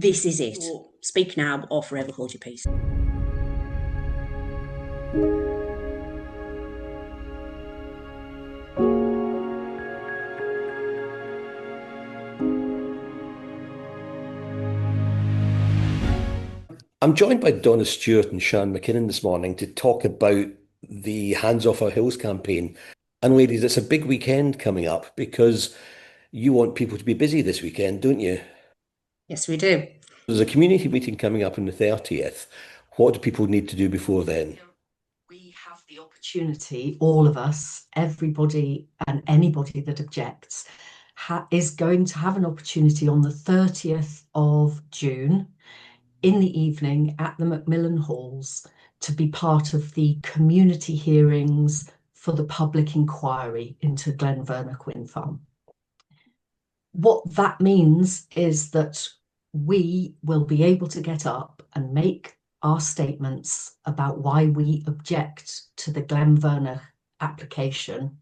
This is it. Speak now or forever hold your peace. I'm joined by Donna Stewart and Sean McKinnon this morning to talk about the Hands Off Our Hills campaign. And ladies, it's a big weekend coming up because you want people to be busy this weekend, don't you? Yes, we do. There's a community meeting coming up on the 30th. What do people need to do before then? We have the opportunity, all of us, everybody and anybody that objects, is going to have an opportunity on the 30th of June in the evening at the McMillan Halls to be part of the community hearings for the public inquiry into Glenvernoch wind farm. What that means is that we will be able to get up and make our statements about why we object to the Glenvernoch application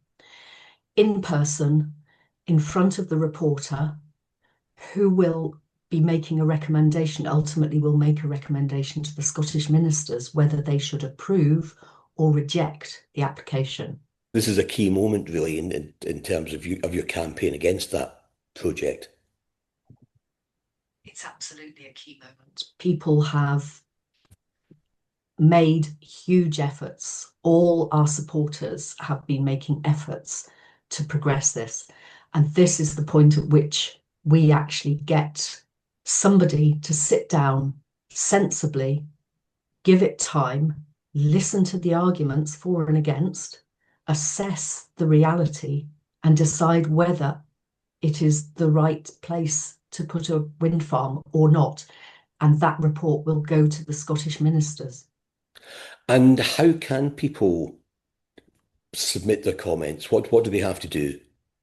in person in front of the reporter, who will be making a recommendation, ultimately will make a recommendation to the Scottish ministers whether they should approve or reject the application. This is a key moment, really, in terms of your campaign against that project. It's absolutely a key moment. People have made huge efforts. All our supporters have been making efforts to progress this. And this is the point at which we actually get somebody to sit down sensibly, give it time, listen to the arguments for and against, assess the reality, and decide whether it is the right place to put a wind farm or not. And that report will go to the Scottish ministers. And how can people submit their comments? What do they have to do?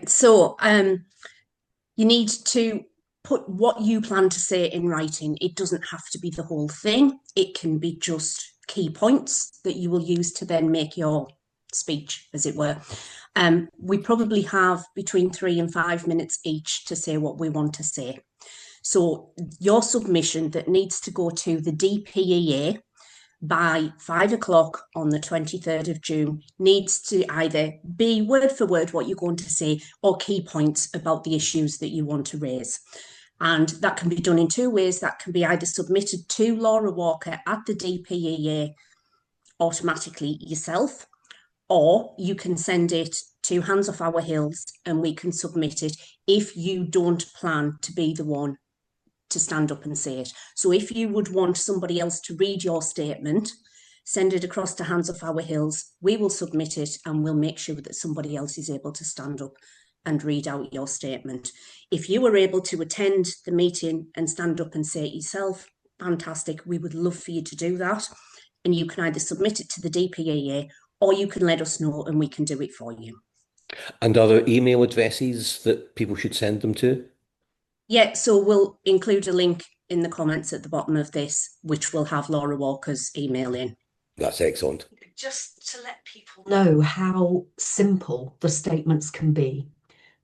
So you need to put what you plan to say in writing. It doesn't have to be the whole thing. It can be just key points that you will use to then make your speech, as it were. We probably have between 3 and 5 minutes each to say what we want to say. So your submission that needs to go to the DPEA by 5 o'clock on the 23rd of June needs to either be word for word what you're going to say or key points about the issues that you want to raise. And that can be done in two ways. That can be either submitted to Laura Walker at the DPEA automatically yourself, or you can send it to Hands Off Our Hills and we can submit it if you don't plan to be the one to stand up and say it. So if you would want somebody else to read your statement, send it across to Hands Off Our Hills. We will submit it and we'll make sure that somebody else is able to stand up and read out your statement. If you were able to attend the meeting and stand up and say it yourself, fantastic. We would love for you to do that. And you can either submit it to the DPAA or you can let us know and we can do it for you. And are there email addresses that people should send them to? Yeah, so we'll include a link in the comments at the bottom of this, which will have Laura Walker's email in. That's excellent. Just to let people know how simple the statements can be.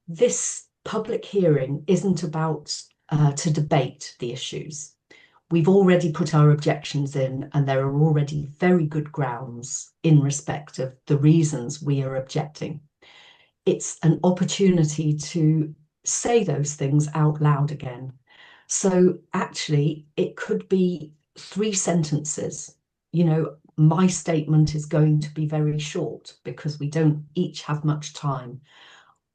This public hearing isn't about to debate the issues. We've already put our objections in and there are already very good grounds in respect of the reasons we are objecting. It's an opportunity to say those things out loud again. So actually, it could be 3 sentences. You know, my statement is going to be very short because we don't each have much time.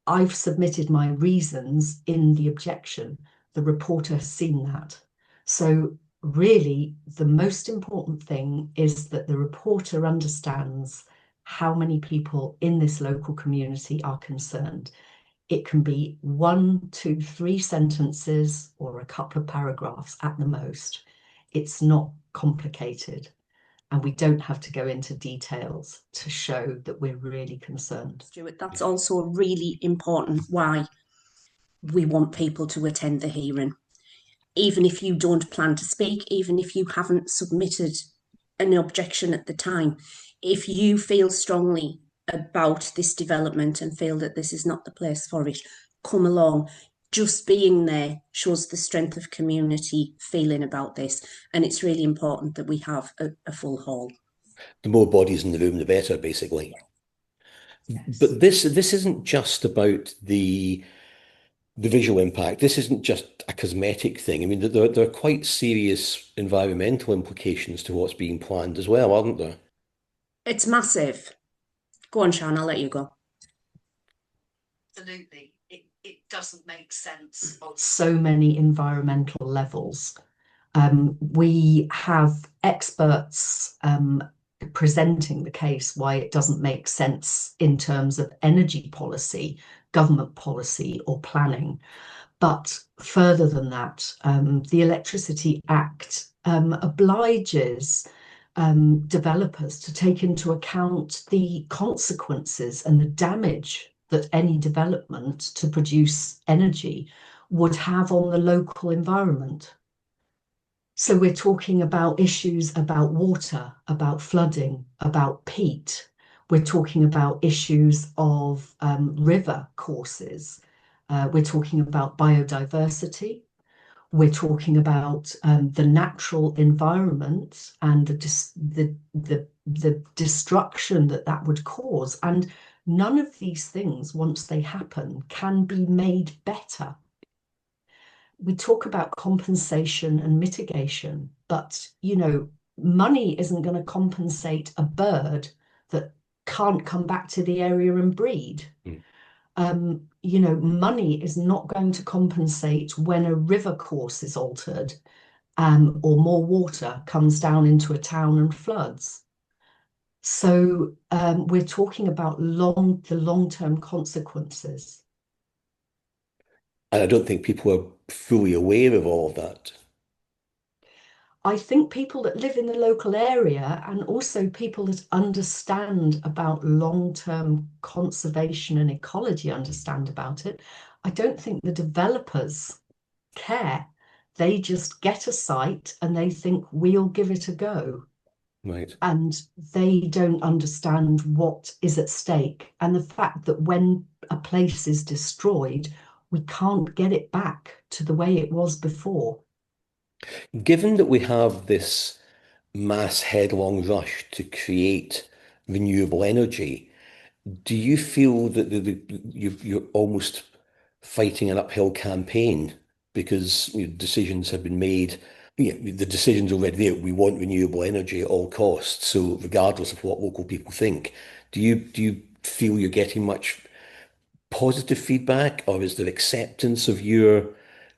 I've submitted my reasons in the objection. The reporter has seen that. So really, the most important thing is that the reporter understands how many people in this local community are concerned. It can be 1, 2, 3 sentences or a couple of paragraphs at the most. It's not complicated. And we don't have to go into details to show that we're really concerned. Stuart, that's also really important why we want people to attend the hearing. Even if you don't plan to speak, even if you haven't submitted an objection at the time, if you feel strongly about this development and feel that this is not the place for it, come along. just being there shows the strength of community feeling about this. And it's really important that we have a full hall. The more bodies in the room, the better, basically. Yes. But this isn't just about the visual impact. This isn't just a cosmetic thing. I mean, there are quite serious environmental implications to what's being planned as well, aren't there? It's massive. Go on, Sian, I'll let you go. Absolutely. It doesn't make sense on so many environmental levels. We have experts presenting the case why it doesn't make sense in terms of energy policy, government policy, or planning. But further than that, the Electricity Act obliges developers to take into account the consequences and the damage that any development to produce energy would have on the local environment. So we're talking about issues about water, about flooding, about peat. We're talking about issues of river courses. We're talking about biodiversity. We're talking about the natural environment and the destruction that would cause. And none of these things, once they happen, can be made better. We talk about compensation and mitigation, but money isn't going to compensate a bird that can't come back to the area and breed. Money is not going to compensate when a river course is altered, or more water comes down into a town and floods. So we're talking about the long-term consequences. And I don't think people are fully aware of all of that. I think people that live in the local area and also people that understand about long-term conservation and ecology understand about it. I don't think the developers care. They just get a site and they think we'll give it a go. Right. And they don't understand what is at stake. And the fact that when a place is destroyed, we can't get it back to the way it was before. Given that we have this mass headlong rush to create renewable energy, do you feel that you're almost fighting an uphill campaign because decisions have been made? The decision's already there. We want renewable energy at all costs. So regardless of what local people think, do you feel you're getting much positive feedback, or is there acceptance of your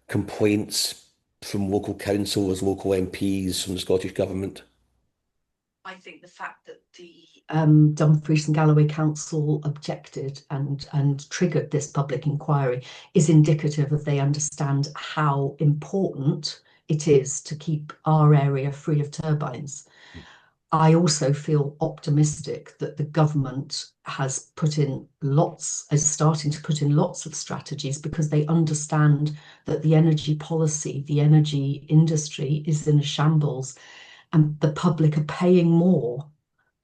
complaints from local councillors, local MPs, from the Scottish Government? I think the fact that the Dumfries and Galloway Council objected and triggered this public inquiry is indicative of they understand how important it is to keep our area free of turbines. I also feel optimistic that the government is starting to put in lots of strategies because they understand that the energy policy, the energy industry is in a shambles, and the public are paying more,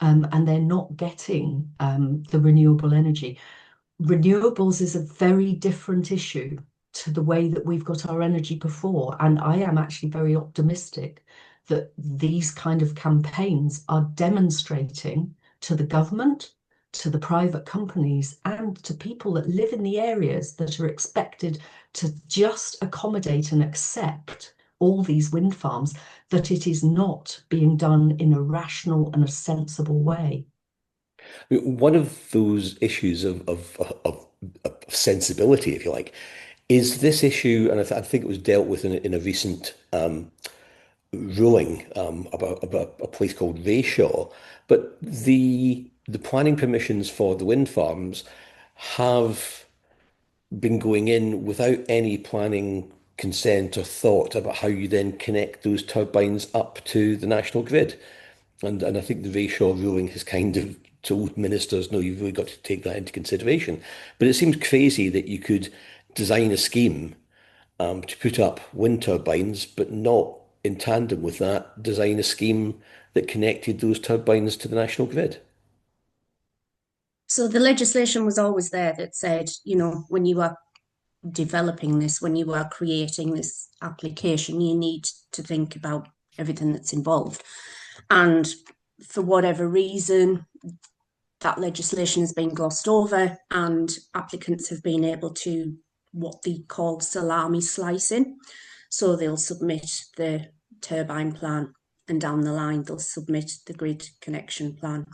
and they're not getting the renewable energy. Renewables is a very different issue to the way that we've got our energy before. And I am actually very optimistic that these kind of campaigns are demonstrating to the government, to the private companies, and to people that live in the areas that are expected to just accommodate and accept all these wind farms, that it is not being done in a rational and a sensible way. One of those issues of sensibility, if you like, is this issue, and I think it was dealt with in a recent ruling about a place called Rayshaw, but the planning permissions for the wind farms have been going in without any planning consent or thought about how you then connect those turbines up to the national grid. And I think the Rayshaw ruling has kind of told ministers, no, you've really got to take that into consideration. But it seems crazy that you could design a scheme to put up wind turbines, but not in tandem with that, design a scheme that connected those turbines to the national grid. So the legislation was always there that said, when you are developing this, when you are creating this application, you need to think about everything that's involved. And for whatever reason, that legislation has been glossed over and applicants have been able to what they call salami slicing. So they'll submit the turbine plan and down the line they'll submit the grid connection plan.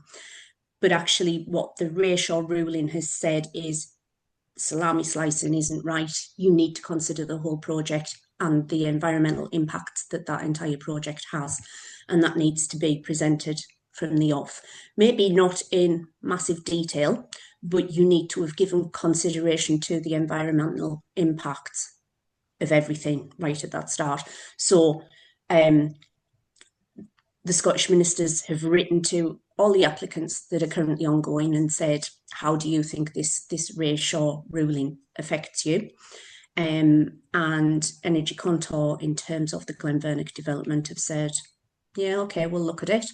But actually what the Ratio ruling has said is salami slicing isn't right. You need to consider the whole project and the environmental impacts that that entire project has. And that needs to be presented from the off. Maybe not in massive detail, but you need to have given consideration to the environmental impacts of everything right at that start. So the Scottish ministers have written to all the applicants that are currently ongoing and said, how do you think this Ratio ruling affects you? And Energy Contour, in terms of the Glenvernoch development, have said, yeah, okay, we'll look at it.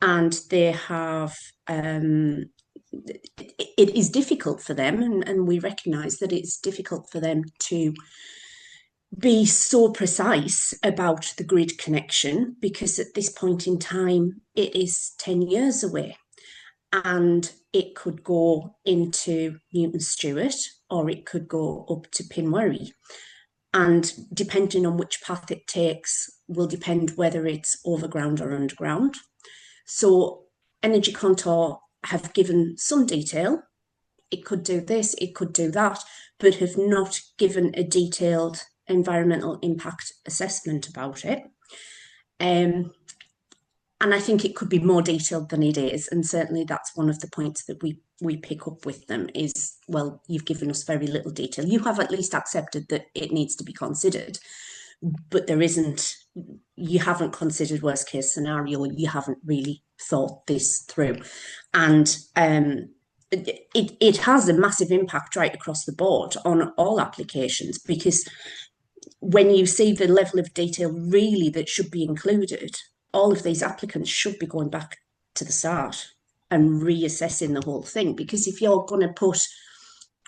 And they have, it is difficult for them, and we recognise that it's difficult for them to be so precise about the grid connection, because at this point in time, it is 10 years away. And it could go into Newton Stewart, or it could go up to Pinwarry. And depending on which path it takes will depend whether it's overground or underground. So Energy Contour have given some detail. It could do this, it could do that, but have not given a detailed environmental impact assessment about it. And I think it could be more detailed than it is. And certainly that's one of the points that we pick up with them is, well, you've given us very little detail. You have at least accepted that it needs to be considered, but you haven't considered worst case scenario. You haven't really thought this through. And it has a massive impact right across the board on all applications, because when you see the level of detail really that should be included, all of these applicants should be going back to the start and reassessing the whole thing. Because if you're going to put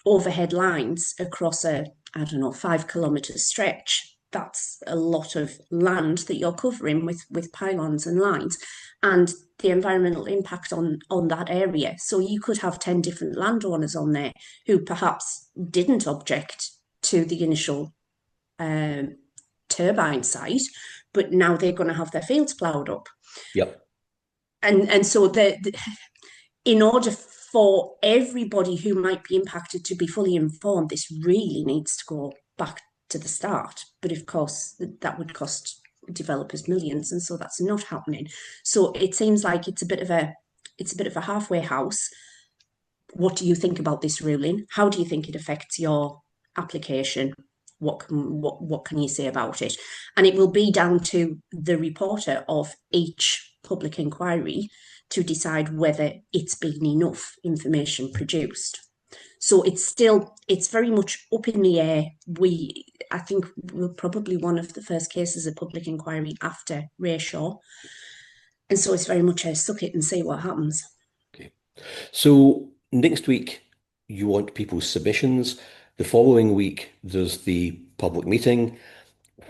overhead lines across a, 5-kilometre stretch, that's a lot of land that you're covering with pylons and lines, and the environmental impact on that area. So you could have 10 different landowners on there who perhaps didn't object to the initial turbine site, but now they're going to have their fields ploughed up. Yep. And so in order for everybody who might be impacted to be fully informed, this really needs to go back to the start. But of course, that would cost developers millions, and so that's not happening. So it seems like it's a bit of a halfway house. What do you think about this ruling? How do you think it affects your application? What can you say about it? And it will be down to the reporter of each public inquiry to decide whether it's been enough information produced. So it's very much up in the air. I think we're probably one of the first cases of public inquiry after Ratio. And so it's very much a suck it and see what happens. Okay. So next week, you want people's submissions. The following week, there's the public meeting.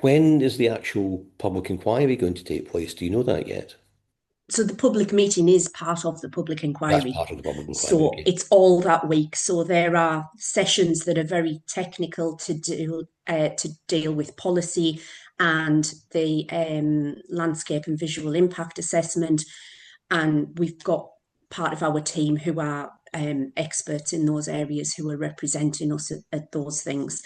When is the actual public inquiry going to take place? Do you know that yet? So the public meeting is part of the public inquiry. That's part of the public inquiry. So okay. It's all that week. So there are sessions that are very technical to deal with policy and the landscape and visual impact assessment. And we've got part of our team who are experts in those areas who are representing us at those things.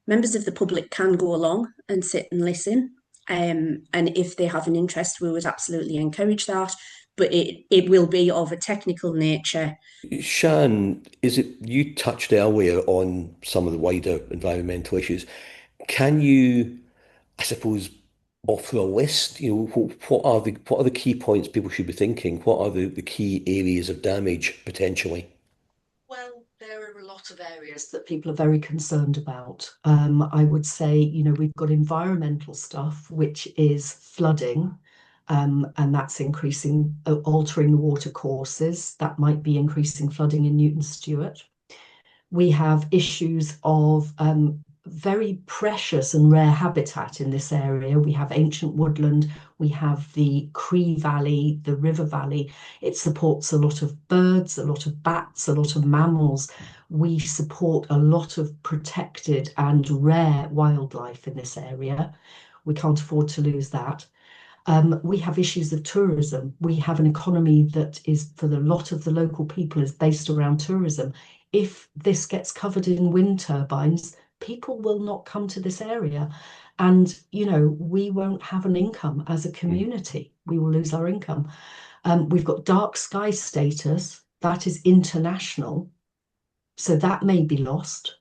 Members of the public can go along and sit and listen. And if they have an interest, we would absolutely encourage that. But it will be of a technical nature. Shan, you touched earlier on some of the wider environmental issues. Can you, I suppose, offer a list? What are the key points people should be thinking? What are the key areas of damage potentially? Well, there are a lot of areas that people are very concerned about. I would say, we've got environmental stuff, which is flooding, and that's increasing, altering the water courses. That might be increasing flooding in Newton Stewart. We have issues of very precious and rare habitat in this area. We have ancient woodland, we have the Cree Valley, the River Valley. It supports a lot of birds, a lot of bats, a lot of mammals. We support a lot of protected and rare wildlife in this area. We can't afford to lose that. We have issues of tourism. We have an economy that is, for the lot of the local people, is based around tourism. If this gets covered in wind turbines, people will not come to this area. And, you know, we won't have an income as a community. We will lose our income. We've got dark sky status. That is international. So that may be lost.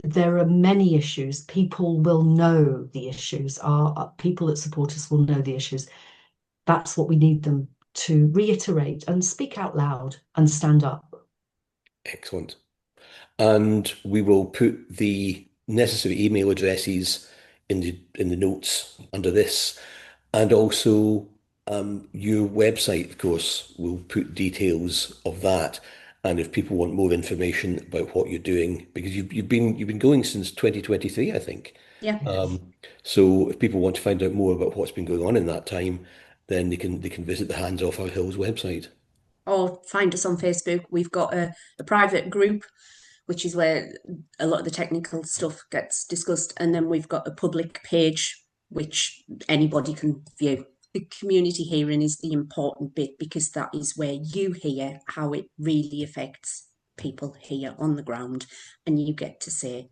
There are many issues. People will know the issues. Our people that support us will know the issues. That's what we need them to reiterate and speak out loud and stand up. Excellent. And we will put the necessary email addresses in the notes under this, and also your website, of course, will put details of that. And if people want more information about what you're doing, because you've been going since 2023, I think. Yeah. So if people want to find out more about what's been going on in that time, then they can visit the Hands Off Our Hills website. Or find us on Facebook. We've got a private group, which is where a lot of the technical stuff gets discussed. And then we've got a public page, which anybody can view. The community hearing is the important bit, because that is where you hear how it really affects people here on the ground. And you get to say,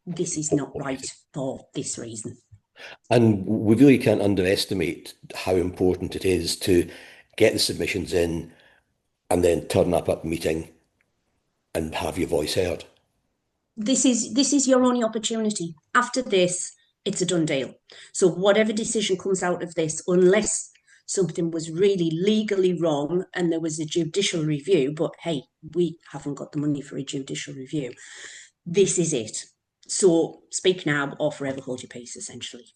this is not right for this reason. And we really can't underestimate how important it is to get the submissions in and then turn up at the meeting and have your voice heard. This is your only opportunity. After this, it's a done deal. So whatever decision comes out of this, unless something was really legally wrong and there was a judicial review, but hey, we haven't got the money for a judicial review. This is it. So speak now or forever hold your peace, essentially.